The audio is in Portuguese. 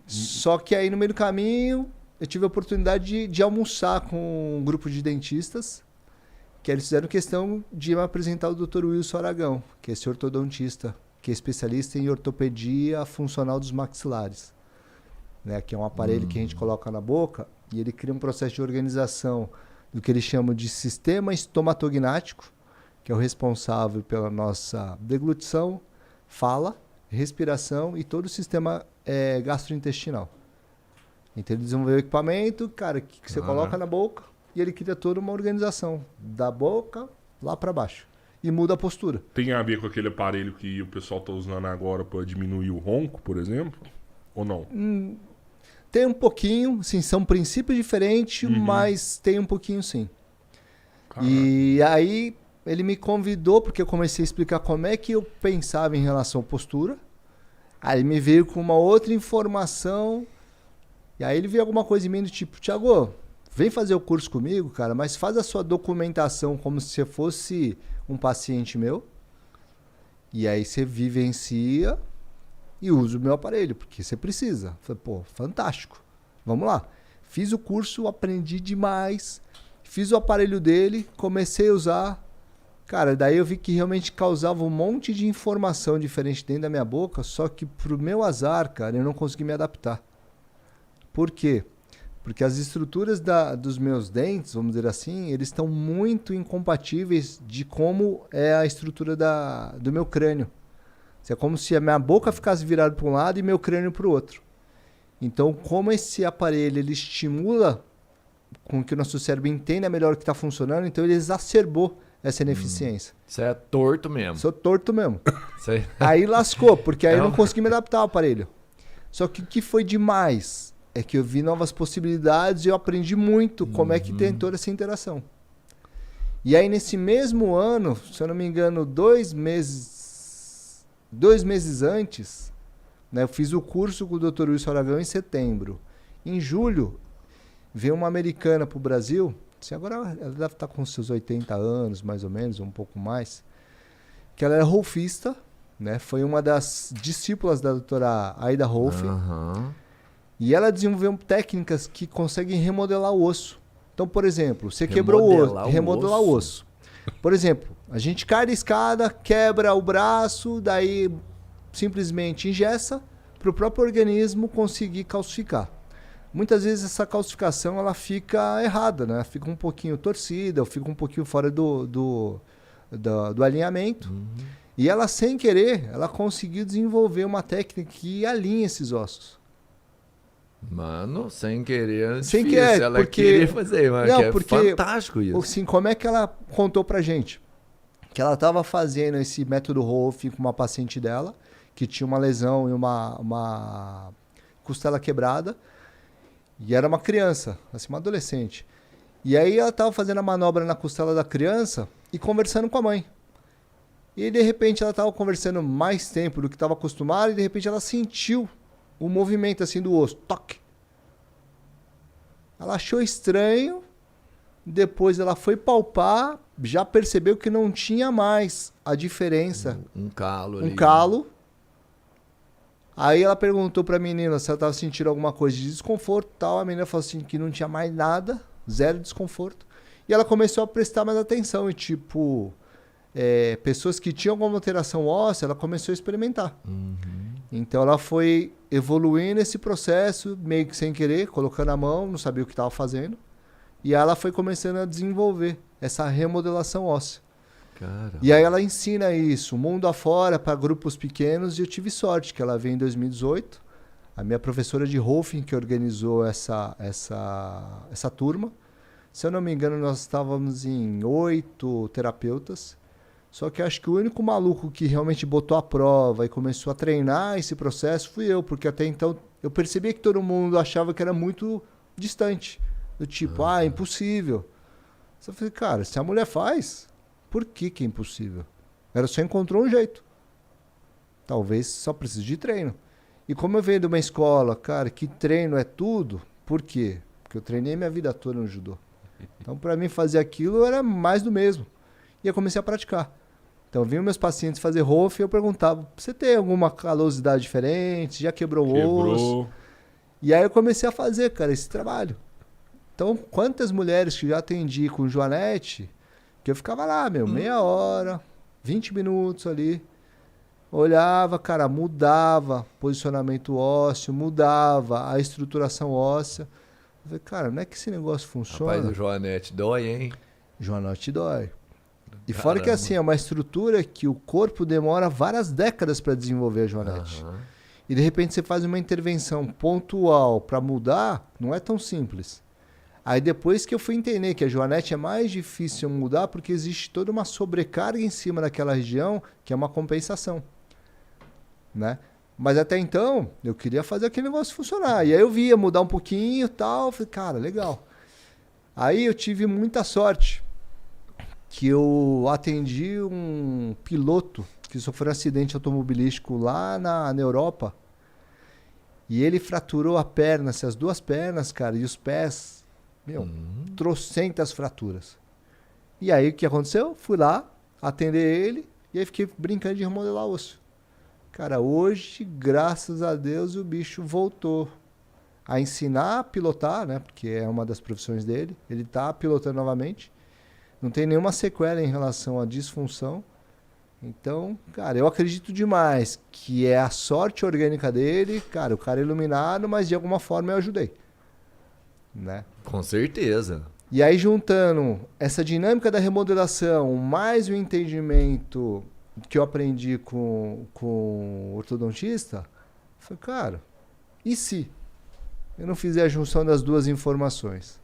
Só que aí no meio do caminho eu tive a oportunidade de almoçar com um grupo de dentistas, que eles fizeram questão de me apresentar o Dr. Wilson Aragão, que é esse ortodontista, que é especialista em ortopedia funcional dos maxilares, né? Que é um aparelho que a gente coloca na boca e ele cria um processo de organização do que eles chamam de sistema estomatognático, que é o responsável pela nossa deglutição, fala, respiração e todo o sistema gastrointestinal. Então ele desenvolveu o equipamento, cara, que você coloca na boca e ele cria toda uma organização da boca lá para baixo e muda a postura. Tem a ver com aquele aparelho que o pessoal tá usando agora para diminuir o ronco, por exemplo? Ou não? Tem um pouquinho, sim, são princípios diferentes, mas tem um pouquinho sim. Caraca. E aí ele me convidou porque eu comecei a explicar como é que eu pensava em relação à postura. Aí ele me veio com uma outra informação. E aí ele veio alguma coisa em mim do tipo, Thiago, vem fazer o curso comigo, cara, mas faz a sua documentação como se você fosse um paciente meu. E aí você vivencia e usa o meu aparelho, porque você precisa. Eu falei, pô, fantástico. Vamos lá. Fiz o curso, aprendi demais. Fiz o aparelho dele, comecei a usar. Cara, daí eu vi que realmente causava um monte de informação diferente dentro da minha boca, só que pro meu azar, cara, eu não consegui me adaptar. Por quê? Porque as estruturas dos meus dentes, vamos dizer assim, eles estão muito incompatíveis de como é a estrutura do meu crânio. É como se a minha boca ficasse virada para um lado e meu crânio para o outro. Então, como esse aparelho ele estimula com que o nosso cérebro entenda melhor o que está funcionando, então ele exacerbou essa ineficiência. Você é torto mesmo. Sou torto mesmo. Você... Aí lascou, porque aí eu não consegui me adaptar ao aparelho. Só que o que foi demais é que eu vi novas possibilidades e eu aprendi muito como é que tem toda essa interação. E aí nesse mesmo ano, se eu não me engano, 2 meses antes, né, eu fiz o curso com o Dr. Wilson Aragão em setembro. Em julho, veio uma americana para o Brasil, assim, agora ela deve estar com seus 80 anos, mais ou menos, um pouco mais, que ela era rolfista, né, foi uma das discípulas da doutora Aida Rolf, e ela desenvolveu técnicas que conseguem remodelar o osso. Então, por exemplo, você quebrou o osso, remodelar o osso. Por exemplo, a gente cai da escada, quebra o braço, daí simplesmente engessa para o próprio organismo conseguir calcificar. Muitas vezes essa calcificação ela fica errada, né? Fica um pouquinho torcida, ou fica um pouquinho fora do alinhamento. E ela, sem querer, ela conseguiu desenvolver uma técnica que alinha esses ossos. Mano, sem querer, sem difícil. Querer, ela porque... queria fazer, mas não, é porque, fantástico isso. Assim, como é que ela contou pra gente? Que ela estava fazendo esse método Rolf com uma paciente dela, que tinha uma lesão e uma costela quebrada, e era uma criança, assim, uma adolescente. E aí ela estava fazendo a manobra na costela da criança e conversando com a mãe. E de repente ela estava conversando mais tempo do que estava acostumada e de repente ela sentiu o movimento assim do osso, toque. Ela achou estranho, depois ela foi palpar, já percebeu que não tinha mais a diferença. Um calo ali. Um calo. Aí ela perguntou pra menina se ela estava sentindo alguma coisa de desconforto e tal. A menina falou assim que não tinha mais nada, zero desconforto. E ela começou a prestar mais atenção e tipo, pessoas que tinham alguma alteração óssea, ela começou a experimentar. Então ela foi evoluindo esse processo, meio que sem querer, colocando a mão, não sabia o que estava fazendo. E ela foi começando a desenvolver essa remodelação óssea. Caramba. E aí ela ensina isso, mundo afora, para grupos pequenos, e eu tive sorte que ela veio em 2018. A minha professora de Rolfing que organizou essa turma. Se eu não me engano, nós estávamos em 8 terapeutas. Só que acho que o único maluco que realmente botou a prova e começou a treinar esse processo fui eu, porque até então eu percebia que todo mundo achava que era muito distante. Do tipo, impossível. Só falei, cara, se a mulher faz, por que é impossível? Ela só encontrou um jeito. Talvez só precise de treino. E como eu venho de uma escola, cara, que treino é tudo, por quê? Porque eu treinei minha vida toda no judô. Então, para mim, fazer aquilo era mais do mesmo. E eu comecei a praticar. Então, vinham meus pacientes fazer Rolf e eu perguntava, você tem alguma calosidade diferente? Já quebrou o osso? E aí eu comecei a fazer, cara, esse trabalho. Então, quantas mulheres que já atendi com Joanete, que eu ficava lá, meia hora, 20 minutos ali, olhava, cara, mudava posicionamento ósseo, mudava a estruturação óssea. Eu falei, cara, não é que esse negócio funciona? Rapaz, o Joanete dói, hein? Joanete dói. E Caramba. fora que assim, é uma estrutura que o corpo demora várias décadas para desenvolver a Joanete. E de repente você faz uma intervenção pontual para mudar, não é tão simples. Aí depois que eu fui entender que a Joanete é mais difícil mudar porque existe toda uma sobrecarga em cima daquela região que é uma compensação, né? Mas até então eu queria fazer aquele negócio funcionar. E aí eu via mudar um pouquinho e tal, falei, cara, legal. Aí eu tive muita sorte que eu atendi um piloto que sofreu um acidente automobilístico lá na Europa e ele fraturou a perna, as duas pernas, cara, e os pés, trocentas fraturas. E aí o que aconteceu? Fui lá atender ele e aí fiquei brincando de remodelar osso. Cara, hoje, graças a Deus, o bicho voltou a ensinar a pilotar, né? Porque é uma das profissões dele. Ele tá pilotando novamente. Não tem nenhuma sequela em relação à disfunção. Então, cara, eu acredito demais que é a sorte orgânica dele. Cara, o cara é iluminado, mas de alguma forma eu ajudei, né? Com certeza. E aí, juntando essa dinâmica da remodelação, mais o entendimento que eu aprendi com o ortodontista, foi, cara, e se eu não fizer a junção das duas informações?